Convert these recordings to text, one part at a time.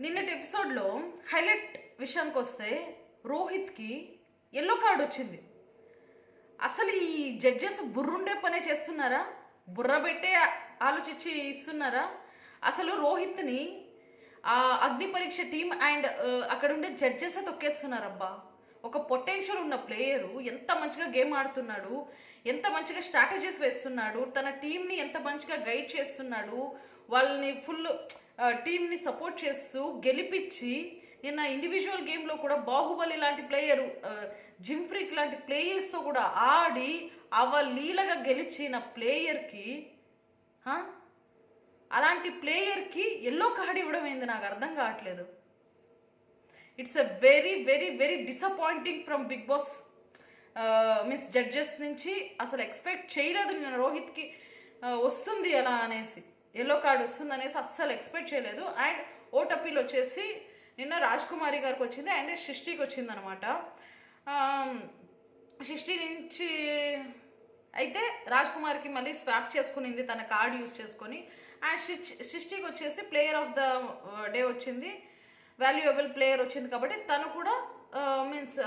నిన్నటి ఎపిసోడ్లో హైలైట్ విషయానికి వస్తే రోహిత్కి ఎల్లో కార్డ్ వచ్చింది. అసలు ఈ జడ్జెస్ బుర్రుండే పనే చేస్తున్నారా? బుర్ర పెట్టే ఆలోచించి ఇస్తున్నారా? అసలు రోహిత్ని అగ్ని పరీక్ష టీం అండ్ అక్కడ ఉండే జడ్జెస్ తొక్కేస్తున్నారబ్బా. ఒక పొటెన్షియల్ ఉన్న ప్లేయరు ఎంత మంచిగా గేమ్ ఆడుతున్నాడు, ఎంత మంచిగా స్ట్రాటజీస్ వేస్తున్నాడు, తన టీంని ఎంత మంచిగా గైడ్ చేస్తున్నాడు, వాళ్ళని ఫుల్ టీంని సపోర్ట్ చేస్తూ గెలిపించి నిన్న ఇండివిజువల్ గేమ్లో కూడా బాహుబలి లాంటి ప్లేయరు, జిమ్ఫ్రీక్ లాంటి ప్లేయర్స్తో కూడా ఆడి అవలీలగా గెలిచిన ప్లేయర్కి అలాంటి ప్లేయర్కి ఎల్లో కార్డ్ ఇవ్వడం ఏంది నాకు అర్థం కావట్లేదు. It's a very very very disappointing from Bigg Boss means judges నుంచి. అసలు ఎక్స్పెక్ట్ చేయలేదు నేను రోహిత్కి వస్తుంది అలా అనేసి, ఎల్లో కార్డ్ వస్తుంది అనేసి అస్సలు ఎక్స్పెక్ట్ చేయలేదు. అండ్ ఓటపీలు వచ్చేసి నిన్న రాజ్ కుమారి గారికి వచ్చింది అండ్ సృష్టికి వచ్చింది అనమాట. సృష్టి నుంచి అయితే రాజ్ కుమార్కి మళ్ళీ స్వాప్ చేసుకునింది తన కార్డ్ యూజ్ చేసుకొని. అండ్ సృష్టికి వచ్చేసి ప్లేయర్ ఆఫ్ ద డే వచ్చింది, వాల్యుయబుల్ ప్లేయర్ వచ్చింది. కాబట్టి తను కూడా మీన్స్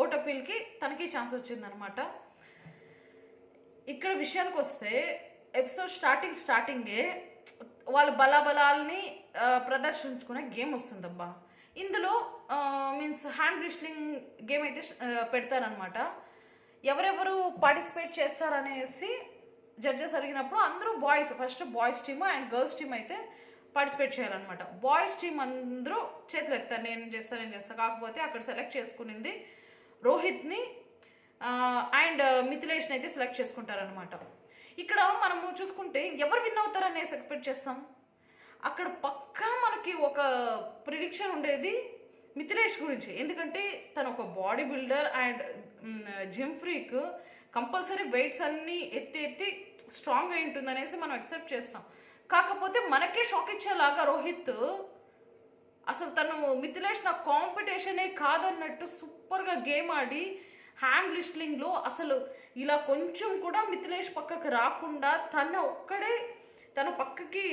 ఓటపీల్కి తనకి ఛాన్స్ వచ్చింది అనమాట. ఇక్కడ విషయానికి వస్తే ఎపిసోడ్ స్టార్టింగే వాళ్ళ బలాబలాల్ని ప్రదర్శించుకునే గేమ్ వస్తుందబ్బా. ఇందులో మీన్స్ హ్యాండ్ రిస్లింగ్ గేమ్ అయితే పెడతారనమాట. ఎవరెవరు పార్టిసిపేట్ చేస్తారనేసి జడ్జెస్ అడిగినప్పుడు అందరూ boys, first boys team and girls team అయితే పార్టిసిపేట్ చేయాలన్నమాట. బాయ్స్ టీమ్ అందరూ చేతులు ఎత్తారు, నేను చేస్తాను. కాకపోతే అక్కడ సెలెక్ట్ చేసుకునింది రోహిత్ని అండ్ మిథిలేష్ని అయితే సెలెక్ట్ చేసుకుంటారనమాట. ఇక్కడ మనము చూసుకుంటే ఎవరు విన్ అవుతారనేసి ఎక్స్పెక్ట్ చేస్తాం. అక్కడ పక్కా మనకి ఒక ప్రిడిక్షన్ ఉండేది మిథిలేష్ గురించి. ఎందుకంటే తను ఒక body builder and gym freak, compulsory weights అన్నీ ఎత్తి స్ట్రాంగ్ అయి ఉంటుందనేసి మనం ఎక్సెప్ట్ చేస్తాం. కాకపోతే మనకే షాక్ ఇచ్చేలాగా రోహిత్ అసలు తను మిథిలేష్ నా కాంపిటీషనే కాదన్నట్టు సూపర్గా గేమ్ ఆడి హ్యాండ్ లిస్ట్లింగ్లో అసలు ఇలా కొంచెం కూడా మిథిలేష్ పక్కకి రాకుండా తన పక్కకి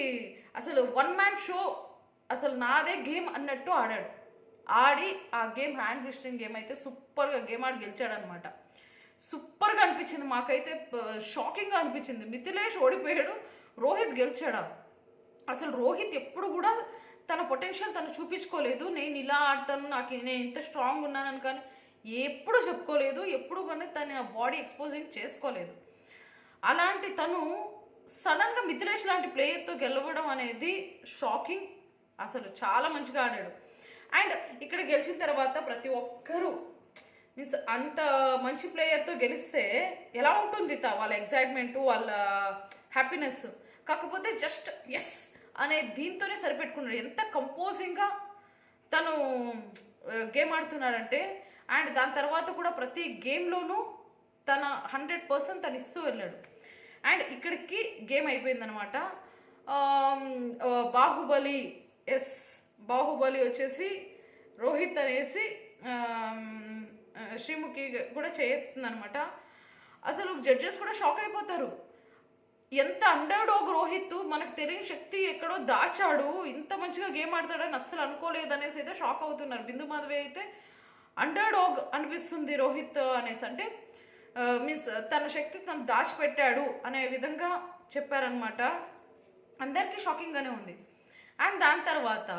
అసలు వన్ మ్యాన్ షో, అసలు నాదే గేమ్ అన్నట్టు ఆడి ఆ గేమ్ హ్యాండ్ లిస్ట్లింగ్ గేమ్ అయితే సూపర్గా గేమ్ ఆడి గెలిచాడనమాట. సూపర్గా అనిపించింది, మాకైతే షాకింగ్గా అనిపించింది. మిథిలేష్ ఓడిపోయాడు, రోహిత్ గెలిచాడా. అసలు రోహిత్ ఎప్పుడు కూడా తన పొటెన్షియల్ తను చూపించుకోలేదు. నేను ఇలా ఆడతాను, నేను ఇంత స్ట్రాంగ్ ఉన్నానని కానీ ఎప్పుడు చెప్పుకోలేదు, ఎప్పుడు కానీ తన బాడీ ఎక్స్పోజింగ్ చేసుకోలేదు. అలాంటి తను సడన్గా మిథిలేష్ లాంటి ప్లేయర్తో గెలవడం అనేది షాకింగ్. అసలు చాలా మంచిగా ఆడాడు. అండ్ ఇక్కడ గెలిచిన తర్వాత ప్రతి ఒక్కరూ మీన్స్ అంత మంచి ప్లేయర్తో గెలిస్తే ఎలా ఉంటుంది వాళ్ళ ఎగ్జైట్మెంట్, వాళ్ళ హ్యాపీనెస్. కాకపోతే జస్ట్ ఎస్ అనే దీంతోనే సరిపెట్టుకున్నాడు. ఎంత కంపోజింగ్గా తను గేమ్ ఆడుతున్నాడంటే. అండ్ దాని తర్వాత కూడా ప్రతి గేమ్లోనూ తన 100% తను ఇస్తూ వెళ్ళాడు. అండ్ ఇక్కడికి గేమ్ అయిపోయిందనమాట. బాహుబలి వచ్చేసి రోహిత్ అనేసి శ్రీముఖి కూడా చేస్తుందనమాట. అసలు జడ్జెస్ కూడా షాక్ అయిపోతారు. ఎంత అండర్ డాగ్ రోహిత్, మనకు తెలియని శక్తి ఎక్కడో దాచాడు, ఇంత మంచిగా గేమ్ ఆడతాడని అస్సలు అనుకోలేదు అనేసి అయితే షాక్ అవుతున్నారు. బిందు మాధవి అయితే అండర్ డాగ్ అనిపిస్తుంది రోహిత్ అనేసి, అంటే మీన్స్ తన శక్తి తను దాచిపెట్టాడు అనే విధంగా చెప్పారనమాట. అందరికీ షాకింగ్గానే ఉంది. అండ్ దాని తర్వాత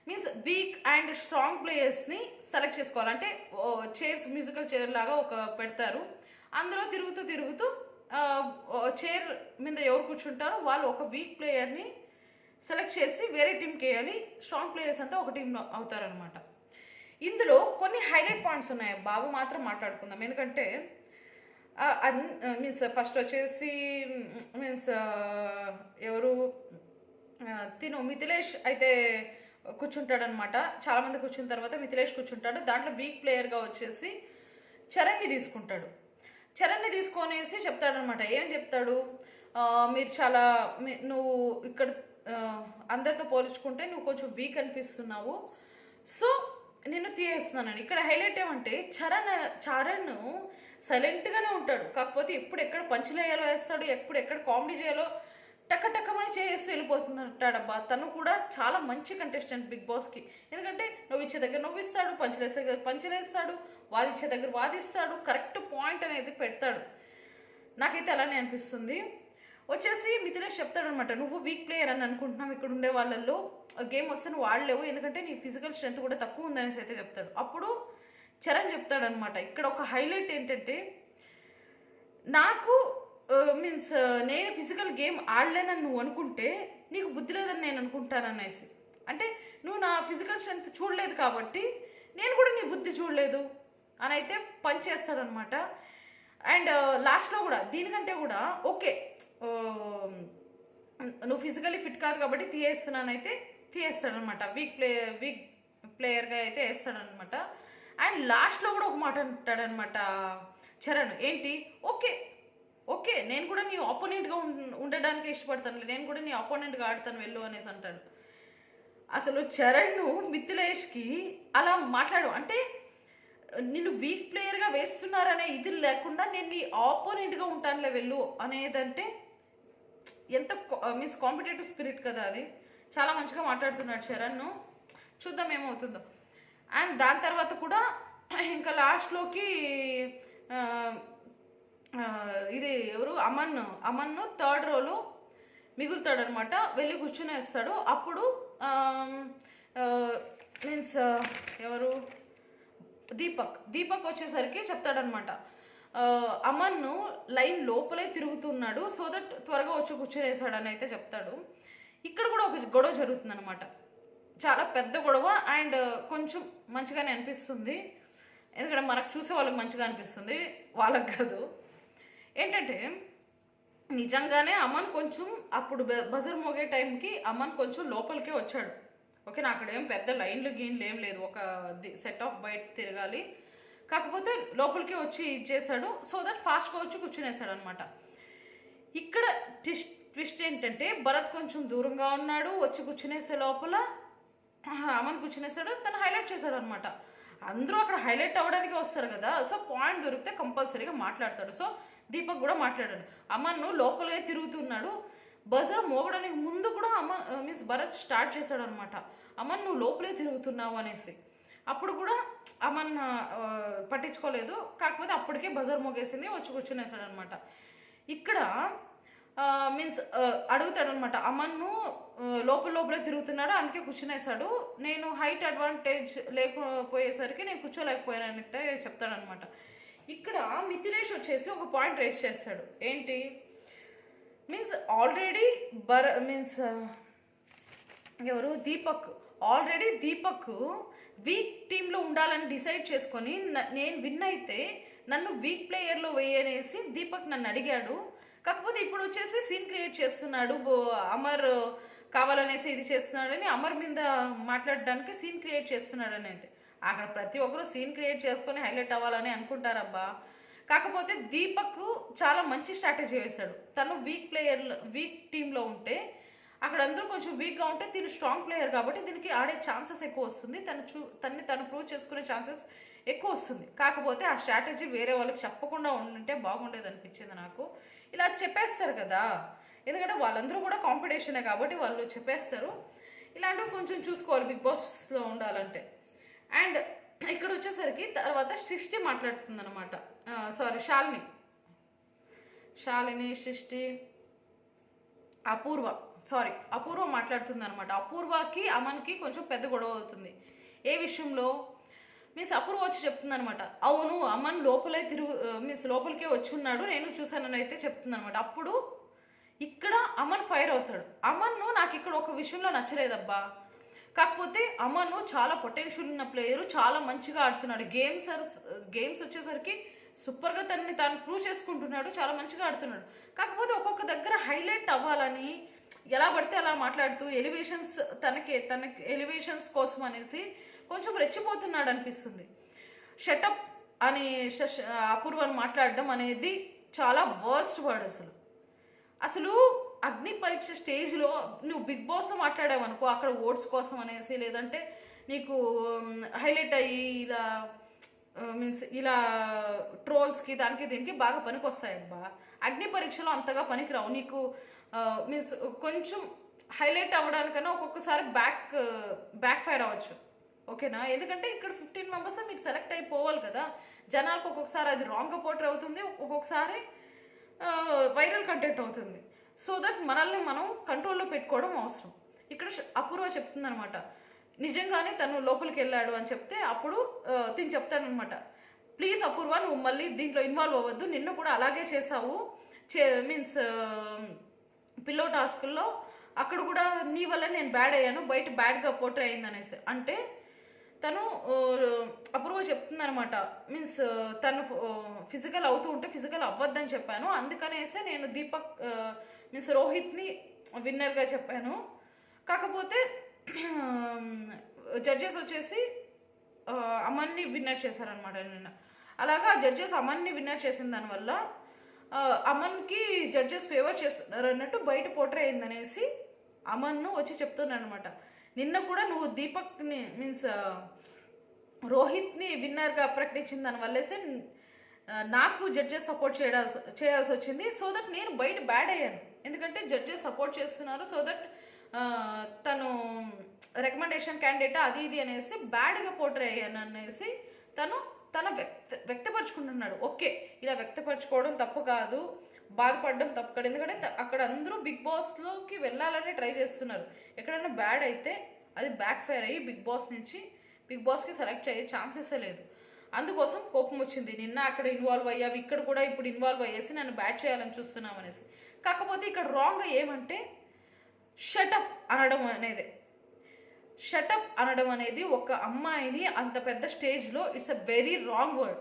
మీన్స్ వీక్ అండ్ స్ట్రాంగ్ ప్లేయర్స్ని సెలెక్ట్ చేసుకోవాలంటే చైర్స్, మ్యూజికల్ చైర్ లాగా ఒక పెడతారు. అందులో తిరుగుతూ చైర్ మీద ఎవరు కూర్చుంటారో వాళ్ళు ఒక వీక్ ప్లేయర్ని సెలెక్ట్ చేసి వేరే టీంకి వేయాలి. స్ట్రాంగ్ ప్లేయర్స్ అంతా ఒక టీంలో అవుతారనమాట. ఇందులో కొన్ని హైలైట్ పాయింట్స్ ఉన్నాయి, బాబు మాత్రం మాట్లాడుకుందాం. ఎందుకంటే మీన్స్ ఫస్ట్ వచ్చేసి మీన్స్ ఎవరు మిథిలేష్ అయితే కూర్చుంటాడనమాట. చాలామంది కూర్చున్న తర్వాత మిథిలేష్ కూర్చుంటాడు. దాంట్లో వీక్ ప్లేయర్గా వచ్చేసి చరణ్ని తీసుకుంటాడు. చరణ్ని తీసుకొనేసి చెప్తాడనమాట. ఏం చెప్తాడు, నువ్వు ఇక్కడ అందరితో పోల్చుకుంటే నువ్వు కొంచెం వీక్ అనిపిస్తున్నావు, సో నిన్ను తీయేస్తున్నాను. ఇక్కడ హైలైట్ ఏమంటే చరణ్ సైలెంట్గానే ఉంటాడు. కాకపోతే ఎప్పుడు ఎక్కడ పంచులు వేయాలో వేస్తాడు, ఎప్పుడు ఎక్కడ కామెడీ చేయాలో టకటకమని చేస్తూ వెళ్ళిపోతుంటాడబ్బా. తను కూడా చాలా మంచి కంటెస్టెంట్ బిగ్ బాస్కి. ఎందుకంటే నవ్విచ్చే దగ్గర నవ్విస్తాడు, పంచలేసే దగ్గర పంచలేస్తాడు, వాదిచ్చే దగ్గర వాదిస్తాడు, కరెక్ట్ పాయింట్ అనేది పెడతాడు. నాకైతే అలానే అనిపిస్తుంది. వచ్చేసి మిథిలేష్ చెప్తాడనమాట, నువ్వు వీక్ ప్లేయర్ అని అనుకుంటున్నావు, ఇక్కడ ఉండే వాళ్ళల్లో గేమ్ వస్తే నువ్వు ఆడలేవు, ఎందుకంటే నీ ఫిజికల్ స్ట్రెంత్ కూడా తక్కువ ఉందనేసి అయితే చెప్తాడు. అప్పుడు చరణ్ చెప్తాడనమాట, ఇక్కడ ఒక హైలైట్ ఏంటంటే, నాకు మీన్స్ నేను ఫిజికల్ గేమ్ ఆడలేనని నువ్వు అనుకుంటే నీకు బుద్ధి లేదని నేను అనుకుంటాననేసి. అంటే నువ్వు నా ఫిజికల్ స్ట్రెంత్ చూడలేదు కాబట్టి నేను కూడా నీ బుద్ధి చూడలేదు అని అయితే పనిచేస్తాడనమాట. అండ్ లాస్ట్లో కూడా దీనికంటే కూడా ఓకే నువ్వు ఫిజికల్లీ ఫిట్ కాదు కాబట్టి తీయేస్తున్నానైతే తీయేస్తాడనమాట. వీక్ ప్లేయర్గా అయితే వేస్తాడనమాట. అండ్ లాస్ట్లో కూడా ఒక మాట అంటాడనమాట చరణ్, ఏంటి ఓకే నేను కూడా నీ ఆపోనెంట్గా ఉండడానికి ఇష్టపడతాను, నేను కూడా నీ ఆపోనెంట్గా ఆడతాను వెళ్ళు అనేసి అంటాడు. అసలు చరణ్ మిథిలేష్కి అలా మాట్లాడు అంటే నిన్ను వీక్ ప్లేయర్గా వేస్తున్నారనే ఇది లేకుండా నేను నీ ఆపోనెంట్గా ఉంటానులే వెళ్ళు అనేదంటే ఎంత మీన్స్ కాంపిటేటివ్ స్పిరిట్ కదా అది. చాలా మంచిగా మాట్లాడుతున్నాడు చరణ్, చూద్దాం ఏమవుతుందో. అండ్ దాని తర్వాత కూడా ఇంకా లాస్ట్లోకి ఇది ఎవరు అమన్ థర్డ్ రోలో మిగులుతాడనమాట, వెళ్ళి కూర్చునేస్తాడు. అప్పుడు మీన్స్ ఎవరు దీపక్ వచ్చేసరికి చెప్తాడనమాట, అమన్ను లైన్ లోపలే తిరుగుతున్నాడు, సో దట్ త్వరగా వచ్చి కూర్చునేసాడని అయితే చెప్తాడు. ఇక్కడ కూడా ఒక గొడవ జరుగుతుందనమాట, చాలా పెద్ద గొడవ. అండ్ కొంచెం మంచిగానే అనిపిస్తుంది, ఎందుకంటే మనకు చూసే వాళ్ళకి మంచిగా అనిపిస్తుంది, వాళ్ళకి కాదు. ఏంటంటే నిజంగానే అమన్ కొంచెం అప్పుడు బజర్ మోగే టైంకి అమన్ కొంచెం లోపలికే వచ్చాడు. ఓకే, నా అక్కడ ఏం పెద్ద లైన్లు గీన్లు ఏం లేదు, ఒక సెట్ ఆఫ్ బయట తిరగాలి, కాకపోతే లోపలికే వచ్చి ఇచ్చేసాడు, సో దట్ ఫాస్ట్గా వచ్చి కూర్చునేసాడు అనమాట. ఇక్కడ ట్విస్ట్ ఏంటంటే భరత్ కొంచెం దూరంగా ఉన్నాడు, వచ్చి కూర్చునేసే లోపల అమన్ కూర్చునేసాడు, తను హైలైట్ చేశాడు అనమాట. అందరూ అక్కడ హైలైట్ అవ్వడానికి వస్తారు కదా, సో పాయింట్ దొరికితే కంపల్సరీగా మాట్లాడతాడు. సో దీపక్ కూడా మాట్లాడాడు, అమన్ను లోపలే తిరుగుతున్నాడు, బజర్ మోగడానికి ముందు కూడా మీన్స్ భరత్ స్టార్ట్ చేశాడు అనమాట, అమన్ నువ్వు లోపలే తిరుగుతున్నావు అనేసి. అప్పుడు కూడా అమన్ పట్టించుకోలేదు, కాకపోతే అప్పటికే బజర్ మోగేసింది, వచ్చి కూర్చునేసాడు అనమాట. ఇక్కడ మీన్స్ అడుగుతాడు అనమాట, అమన్ను లోపలే తిరుగుతున్నాడు అందుకే కూర్చునేసాడు, నేను హైట్ అడ్వాంటేజ్ లేకపోయేసరికి నేను కూర్చోలేకపోయానని చెప్తాడనమాట. ఇక్కడ మిథిలేష్ వచ్చేసి ఒక పాయింట్ రేస్ చేస్తాడు, ఏంటి మీన్స్ ఆల్రెడీ ఎవరు దీపక్ వీక్ టీంలో ఉండాలని డిసైడ్ చేసుకొని నేను విన్ అయితే నన్ను వీక్ ప్లేయర్లో వేయనేసి దీపక్ నన్ను అడిగాడు, కాకపోతే ఇప్పుడు వచ్చేసి సీన్ క్రియేట్ చేస్తున్నాడు, అమర్ కావాలనేసి ఇది చేస్తున్నాడని అమర్ మీద మాట్లాడడానికి సీన్ క్రియేట్ చేస్తున్నాడు అనేది. అక్కడ ప్రతి ఒక్కరు సీన్ క్రియేట్ చేసుకొని హైలైట్ అవ్వాలని అనుకుంటారబ్బా. కాకపోతే దీపక్ చాలా మంచి స్ట్రాటజీ వేశాడు, తను వీక్ టీంలో ఉంటే అక్కడ అందరూ కొంచెం వీక్గా ఉంటే తిను స్ట్రాంగ్ ప్లేయర్ కాబట్టి దీనికి ఆడే ఛాన్సెస్ ఎక్కువ వస్తుంది, తను ప్రూవ్ చేసుకునే ఛాన్సెస్ ఎక్కువ వస్తుంది. కాకపోతే ఆ స్ట్రాటజీ వేరే వాళ్ళకి చెప్పకుండా ఉంటే బాగుండేది అనిపించింది నాకు. ఇలా చెప్పేస్తారు కదా, ఎందుకంటే వాళ్ళందరూ కూడా కాంపిటీషనే కాబట్టి వాళ్ళు చెప్పేస్తారు. ఇలాంటివి కొంచెం చూసుకోవాలి బిగ్ బాస్లో ఉండాలంటే. అండ్ ఇక్కడ వచ్చేసరికి తర్వాత సృష్టి మాట్లాడుతుంది అనమాట, సారీ శాలిని సృష్టి అపూర్వ మాట్లాడుతుంది అనమాట. అపూర్వకి అమన్కి కొంచెం పెద్ద గొడవ అవుతుంది. ఏ విషయంలో మీన్స్ అపూర్వ వచ్చి చెప్తుంది అనమాట, అవును అమన్ లోపలికే వచ్చి ఉన్నాడు నేను చూసానని అయితే చెప్తుంది అనమాట. అప్పుడు ఇక్కడ అమన్ ఫైర్ అవుతాడు, అమన్ను నాకు ఇక్కడ ఒక విషయంలో నచ్చలేదబ్బా, కాకపోతే అమన్ చాలా పొటెన్షియల్ ఉన్న ప్లేయరు, చాలా మంచిగా ఆడుతున్నాడు, గేమ్స్ వచ్చేసరికి సూపర్గా తాను ప్రూవ్ చేసుకుంటున్నాడు, చాలా మంచిగా ఆడుతున్నాడు. కాకపోతే ఒక్కొక్క దగ్గర హైలైట్ అవ్వాలని ఎలా పడితే అలా మాట్లాడుతూ తనకి ఎలివేషన్స్ కోసం అనేసి కొంచెం రెచ్చిపోతున్నాడు అనిపిస్తుంది. షటప్ అని అపూర్వని మాట్లాడడం అనేది చాలా వర్స్ట్ వర్డ్. అసలు అగ్ని పరీక్ష స్టేజ్లో నువ్వు బిగ్ బాస్లో మాట్లాడావు అనుకో, అక్కడ ఓట్స్ కోసం అనేసి లేదంటే నీకు హైలైట్ అయ్యి ఇలా ట్రోల్స్కి దానికి దీనికి బాగా పనికి వస్తాయబ్బా. అగ్ని పరీక్షలో అంతగా పనికిరావు. నీకు మీన్స్ కొంచెం హైలైట్ అవ్వడానికన్నా ఒక్కొక్కసారి బ్యాక్ ఫైర్ అవ్వచ్చు. ఓకేనా? ఎందుకంటే ఇక్కడ 15 మెంబర్స్ మీరు సెలెక్ట్ అయిపోవాలి కదా. జనాలకు ఒక్కొక్కసారి అది రాంగ్గా పోర్ట్రే అవుతుంది, ఒక్కొక్కసారి వైరల్ కంటెంట్ అవుతుంది. సో దట్ మనల్ని మనం కంట్రోల్లో పెట్టుకోవడం అవసరం. ఇక్కడ అపూర్వ చెప్తుందనమాట, నిజంగానే తను లోపలికి వెళ్ళాడు అని చెప్తే అప్పుడు తిని చెప్తాడనమాట, ప్లీజ్ అపూర్వ నువ్వు మళ్ళీ దీంట్లో ఇన్వాల్వ్ అవ్వద్దు, నిన్ను కూడా అలాగే చేసావు, మీన్స్ పిల్లో టాస్క్లో అక్కడ కూడా నీ వల్ల నేను బ్యాడ్ అయ్యాను, బయట బ్యాడ్గా పోర్ట్రే అయింది అనేసి. అంటే తను అపూర్వ చెప్తుందనమాట, మీన్స్ తను ఫిజికల్ అవుతూ ఉంటే ఫిజికల్ అవ్వద్దని చెప్పాను, అందుకనేసే నేను దీపక్ మీన్స్ రోహిత్ని విన్నర్గా చెప్పాను. కాకపోతే జడ్జెస్ వచ్చేసి అమన్ని విన్నర్ చేశారనమాట నిన్న. అలాగా జడ్జెస్ అమన్ని విన్నర్ చేసిన దానివల్ల అమన్కి జడ్జెస్ ఫేవర్ చేస్తున్నారు అన్నట్టు బయట పోర్ట్రే అయిందనేసి అమన్ను వచ్చి చెప్తున్నాను అనమాట. నిన్న కూడా నువ్వు దీపక్ని మీన్స్ రోహిత్ని విన్నర్గా ప్రకటించిన దానివల్లేసే నాకు జడ్జెస్ సపోర్ట్ చేయాల్సి వచ్చింది. సో దట్ నేను బయట బ్యాడ్ అయ్యాను, ఎందుకంటే జడ్జెస్ సపోర్ట్ చేస్తున్నారు. సో దట్ తను రికమెండేషన్ క్యాండిడేట్ అది ఇది అనేసి బ్యాడ్గా పోర్ట్రే అయ్యాను అనేసి తన వ్యక్తపరచుకుంటున్నాడు. ఓకే, ఇలా వ్యక్తపరచుకోవడం తప్పు కాదు, బాధపడడం తప్పు కాదు. ఎందుకంటే అక్కడ అందరూ బిగ్ బాస్లోకి వెళ్ళాలని ట్రై చేస్తున్నారు. ఎక్కడైనా బ్యాడ్ అయితే అది బ్యాక్ ఫైర్ అయ్యి బిగ్ బాస్కి సెలెక్ట్ అయ్యే ఛాన్సెసే లేదు. అందుకోసం కోపం వచ్చింది, నిన్న అక్కడ ఇన్వాల్వ్ అయ్యావు, ఇక్కడ కూడా ఇప్పుడు ఇన్వాల్వ్ అయ్యేసి నన్ను బ్యాట్ చేయాలని చూస్తున్నాం అనేసి. కాకపోతే ఇక్కడ రాంగ్ ఏమంటే షటప్ అనడం అనేది ఒక అమ్మాయిని అంత పెద్ద స్టేజ్లో it's a very wrong word.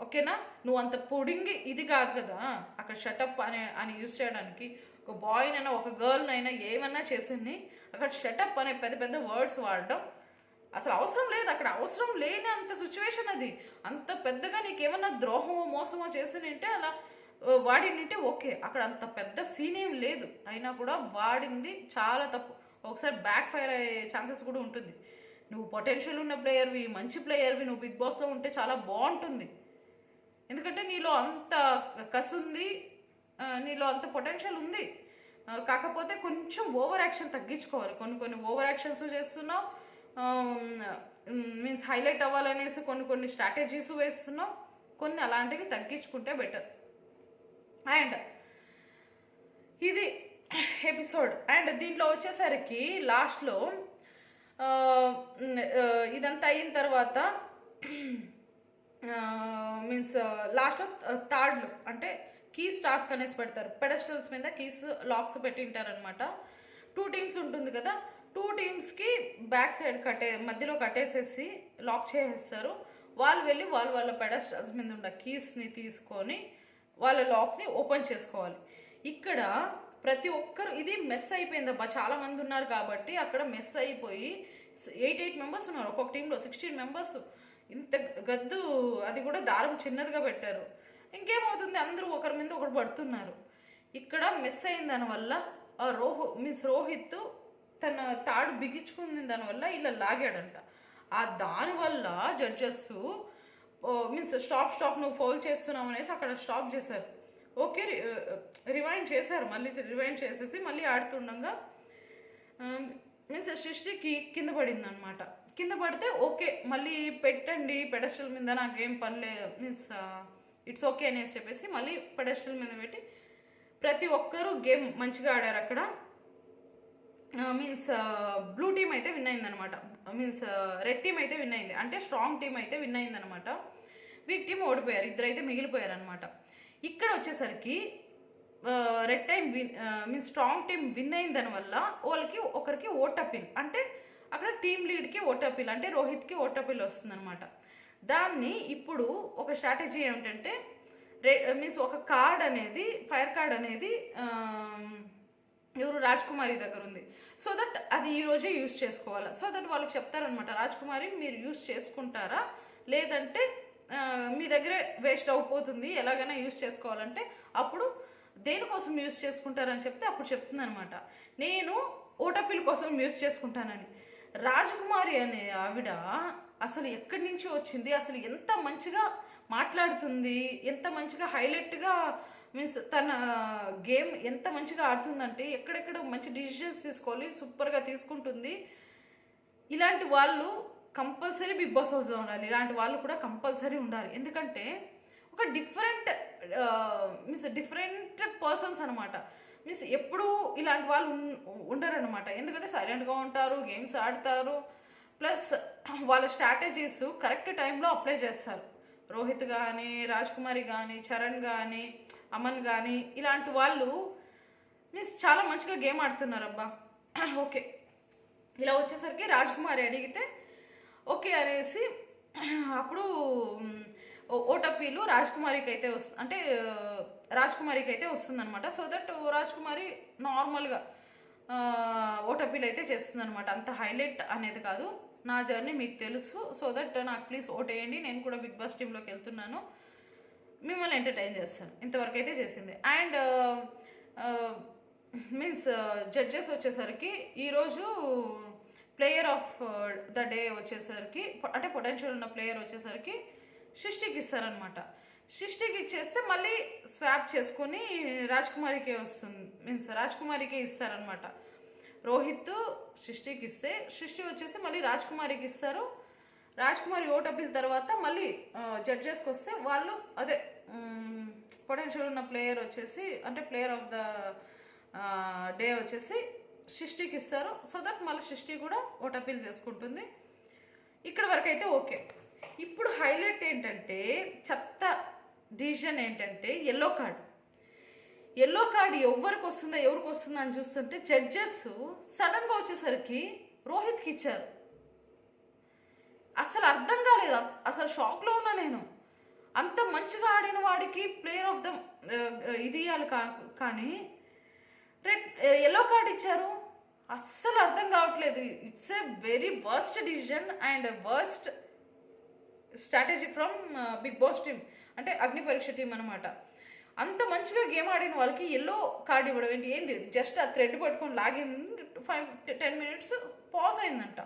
ఓకేనా? నువ్వు అంత పొడింగి ఇది కాదు కదా అక్కడ షటప్ అని యూజ్ చేయడానికి. ఒక బాయ్నైనా ఒక గర్ల్నైనా ఏమన్నా చేసింది, అక్కడ షటప్ అనే పెద్ద పెద్ద వర్డ్స్ వాడడం అసలు అవసరం లేదు. అక్కడ అవసరం లేని అంత సిచ్యువేషన్ అది. అంత పెద్దగా నీకేమన్నా ద్రోహమో మోసమో చేసినంటే అలా వాడినంటే ఓకే, అక్కడ అంత పెద్ద సీన్ ఏం లేదు, అయినా కూడా వాడింది చాలా తప్పు. ఒకసారి బ్యాక్ ఫైర్ అయ్యే ఛాన్సెస్ కూడా ఉంటుంది. నువ్వు పొటెన్షియల్ ఉన్న ప్లేయర్వి, మంచి ప్లేయర్వి, నువ్వు బిగ్ బాస్లో ఉంటే చాలా బాగుంటుంది. ఎందుకంటే నీలో అంత కసి ఉంది, నీలో అంత పొటెన్షియల్ ఉంది. కాకపోతే కొంచెం ఓవర్ యాక్షన్ తగ్గించుకోవాలి. కొన్ని ఓవర్ యాక్షన్స్ చేస్తున్నావు, మీన్స్ హైలైట్ అవ్వాలనేసి కొన్ని స్ట్రాటజీస్ వేస్తున్నావు, కొన్ని అలాంటివి తగ్గించుకుంటే బెటర్. అండ్ ఇది ఎపిసోడ్. అండ్ దీంట్లో వచ్చేసరికి లాస్ట్లో ఇదంతా అయిన తర్వాత మీన్స్ లాస్ట్లో థర్డ్లో అంటే కీస్ టాస్క్ అనేసి పెడతారు. పెడస్టల్స్ మీద కీస్ లాక్స్ పెట్టింటారనమాట. 2 టీమ్స్ ఉంటుంది కదా, 2 టీమ్స్కి బ్యాక్ సైడ్ మధ్యలో కట్టేసేసి లాక్ చేసేస్తారు. వాళ్ళు వెళ్ళి వాళ్ళ పెడస్టల్స్ మీద ఉన్న కీస్ని తీసుకొని వాళ్ళ లాక్ని ఓపెన్ చేసుకోవాలి. ఇక్కడ ప్రతి ఒక్కరు ఇది మెస్ అయిపోయిందబ్బా, చాలామంది ఉన్నారు కాబట్టి అక్కడ మెస్ అయిపోయి 8 మెంబర్స్ ఉన్నారు ఒక్కొక్క టీంలో, 16 మెంబర్స్. ఇంత గద్దు, అది కూడా దారం చిన్నదిగా పెట్టారు. ఇంకేమవుతుంది, అందరూ ఒకరి మీద ఒకరు పడుతున్నారు. ఇక్కడ మిస్ అయిన దానివల్ల రోహిత్ తన తాడు బిగించుకున్న దానివల్ల ఇలా లాగాడంట. దానివల్ల జడ్జెస్ స్టాప్ నువ్వు ఫౌల్ చేస్తున్నావు అనేసి అక్కడ స్టాప్ చేశారు. ఓకే, రివైండ్ చేశారు, మళ్ళీ రివైండ్ చేసేసి మళ్ళీ ఆడుతుండగా సృష్టికి కింద పడింది అనమాట. కింద పడితే ఓకే మళ్ళీ పెట్టండి పెడస్టల్ మీద, నాకేం పనిలే ఇట్స్ ఓకే అనేసి చెప్పేసి మళ్ళీ పెడస్టల్ మీద పెట్టి ప్రతి ఒక్కరూ గేమ్ మంచిగా ఆడారు అక్కడ. బ్లూ టీమ్ అయితే విన్ అయిందనమాట, రెడ్ టీమ్ అయితే విన్ అయింది, అంటే స్ట్రాంగ్ టీమ్ అయితే విన్ అయిందనమాట. వీక్ టీమ్ ఓడిపోయారు, 2 అయితే మిగిలిపోయారు అనమాట. ఇక్కడ వచ్చేసరికి red time strong team win అయిన దానివల్ల ఒకరికి ఓట్ అపీల్, అంటే అక్కడ టీం లీడ్కి ఓట్ అపీల్, అంటే రోహిత్కి ఓట్ అపీల్ వస్తుందన్నమాట. దాన్ని ఇప్పుడు ఒక స్ట్రాటజీ ఏమిటంటే ఒక కార్డ్ అనేది, ఫైర్ కార్డ్ అనేది ఎవరు రాజ్కుమారి దగ్గర ఉంది. సో దట్ అది ఈరోజే యూజ్ చేసుకోవాలి. సో దట్ వాళ్ళకి చెప్తారనమాట, రాజ్కుమారి మీరు యూజ్ చేసుకుంటారా, లేదంటే మీ దగ్గరే వేస్ట్ అయిపోతుంది, ఎలాగైనా యూజ్ చేసుకోవాలంటే అప్పుడు దేనికోసం యూజ్ చేసుకుంటారని చెప్తే అప్పుడు చెప్తుంది అనమాట, నేను ఓటపిల్ కోసం యూజ్ చేసుకుంటానని. రాజకుమారి అనే ఆవిడ అసలు ఎక్కడి నుంచి వచ్చింది, అసలు ఎంత మంచిగా మాట్లాడుతుంది, ఎంత మంచిగా హైలైట్గా మీన్స్ తన గేమ్ ఎంత మంచిగా ఆడుతుందంటే ఎక్కడెక్కడ మంచి డిసిషన్స్ తీసుకోవాలి సూపర్గా తీసుకుంటుంది. ఇలాంటి వాళ్ళు కంపల్సరీ బిగ్ బాస్ హౌస్లో ఉండాలి. ఇలాంటి వాళ్ళు కూడా కంపల్సరీ ఉండాలి. ఎందుకంటే ఒక డిఫరెంట్ పర్సన్స్ అనమాట. మీన్స్ ఎప్పుడూ ఇలాంటి వాళ్ళు ఉండరనమాట. ఎందుకంటే సైలెంట్గా ఉంటారు, గేమ్స్ ఆడతారు, ప్లస్ వాళ్ళ స్ట్రాటజీస్ కరెక్ట్ టైంలో అప్లై చేస్తారు. రోహిత్ కానీ, రాజ్ కుమారి కానీ, చరణ్ కానీ, అమన్ కానీ ఇలాంటి వాళ్ళు మీన్స్ చాలా మంచిగా గేమ్ ఆడుతున్నారు అబ్బా. ఓకే, ఇలా వచ్చేసరికి రాజ్ కుమారి అడిగితే ఓకే అనేసి అప్పుడు ఓటపీలు రాజ్ కుమారికి అయితే అంటే రాజ్ కుమారికి అయితే వస్తుందన్నమాట. సో దట్ రాజ్ కుమారి నార్మల్గా ఓటపీలు అయితే చేస్తుందన్నమాట. అంత హైలైట్ అనేది కాదు. నా జర్నీ మీకు తెలుసు, సో దట్ నాకు ప్లీజ్ ఓటేయండి, నేను కూడా బిగ్ బాస్ టీంలోకి వెళ్తున్నాను, మిమ్మల్ని ఎంటర్టైన్ చేస్తాను, ఇంతవరకు అయితే చేసింది. అండ్ మీన్స్ జడ్జెస్ వచ్చేసరికి ఈరోజు ప్లేయర్ ఆఫ్ ద డే వచ్చేసరికి అంటే పొటెన్షియల్ ఉన్న ప్లేయర్ వచ్చేసరికి సృష్టికి ఇస్తారనమాట. సృష్టికి ఇచ్చేస్తే మళ్ళీ స్వాప్ చేసుకొని రాజ్ కుమారికే వస్తుంది, మీన్స్ రాజ్ కుమారికే ఇస్తారనమాట. రోహిత్ సృష్టికి ఇస్తే సృష్టి వచ్చేసి మళ్ళీ రాజ్ కుమారికి ఇస్తారు. రాజ్ కుమారి ఓట్ అప్పీల్ తర్వాత మళ్ళీ జడ్జెస్కి వస్తే వాళ్ళు అదే పొటెన్షియల్ ఉన్న ప్లేయర్ వచ్చేసి అంటే ప్లేయర్ ఆఫ్ ద డే వచ్చేసి సృష్టికి ఇస్తారు. సో దట్ మళ్ళీ సృష్టి కూడా ఓట్ అప్పీల్ చేసుకుంటుంది. ఇక్కడ వరకు అయితే ఓకే. ఇప్పుడు హైలైట్ ఏంటంటే చెత్త డిసిజన్ ఏంటంటే ఎల్లో కార్డ్. ఎల్లో కార్డ్ ఎవరికి వస్తుందా అని చూస్తుంటే జడ్జెస్ సడన్గా వచ్చేసరికి రోహిత్కి ఇచ్చారు. అసలు అర్థం కాలేదు, అసలు షాక్లో ఉన్నా నేను. అంత మంచిగా ఆడిన వాడికి ప్లేయర్ ఆఫ్ ద ఇది ఇవ్వాలి కానీ రెడ్ ఎల్లో కార్డ్ ఇచ్చారు. అస్సలు అర్థం కావట్లేదు. It's a very worst decision and worst strategy from Bigg Boss team, అంటే అగ్ని పరీక్ష టీం అనమాట. అంత మంచిగా గేమ్ ఆడిన వాళ్ళకి ఎల్లో కార్డ్ ఇవ్వడం ఏంటి? ఏంది జస్ట్ ఆ థ్రెడ్ పట్టుకొని లాగింది 5-10 minutes పాజ్ అయిందంట.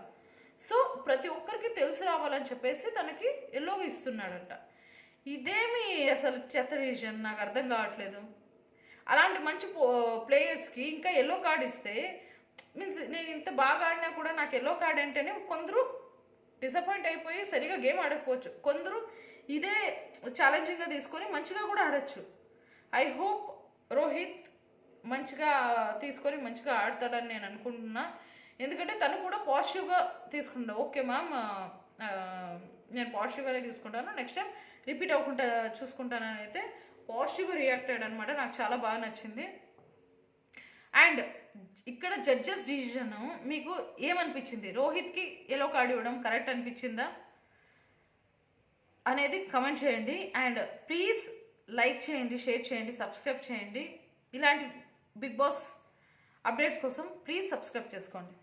సో ప్రతి ఒక్కరికి తెలిసి రావాలని చెప్పేసి తనకి ఎల్లోగా ఇస్తున్నాడంట. ఇదేమి అసలు చెత్త డిసిజన్, నాకు అర్థం కావట్లేదు. అలాంటి మంచి ప్లేయర్స్కి ఇంకా ఎల్లో కార్డ్ ఇస్తే మీన్స్ నేను ఇంత బాగా ఆడినా కూడా నాకు ఎల్లో కార్డ్ అంటేనే కొందరు డిసప్పాయింట్ అయిపోయి సరిగా గేమ్ ఆడకపోవచ్చు, కొందరు ఇదే ఛాలెంజింగ్గా తీసుకొని మంచిగా కూడా ఆడచ్చు. ఐ హోప్ రోహిత్ మంచిగా తీసుకొని మంచిగా ఆడతాడని నేను అనుకుంటున్నా. ఎందుకంటే తను కూడా పాజిటివ్గా తీసుకుంటా. ఓకే మ్యామ్, నేను పాజిటివ్గానే తీసుకుంటాను, నెక్స్ట్ టైం రిపీట్ అవ్వకుండా చూసుకుంటానని అయితే పాజిటివ్గా రియాక్ట్ అయ్యాడు అనమాట. నాకు చాలా బాగా నచ్చింది. అండ్ ఇక్కడ జడ్జెస్ డిసిజన్ మీకు ఏమనిపించింది? రోహిత్కి ఎల్లో కార్డ్ ఇవ్వడం కరెక్ట్ అనిపించిందా అనేది కమెంట్ చేయండి. అండ్ ప్లీజ్ లైక్ చేయండి, షేర్ చేయండి, సబ్స్క్రైబ్ చేయండి. ఇలాంటి బిగ్ బాస్ అప్డేట్స్ కోసం ప్లీజ్ సబ్స్క్రైబ్ చేసుకోండి.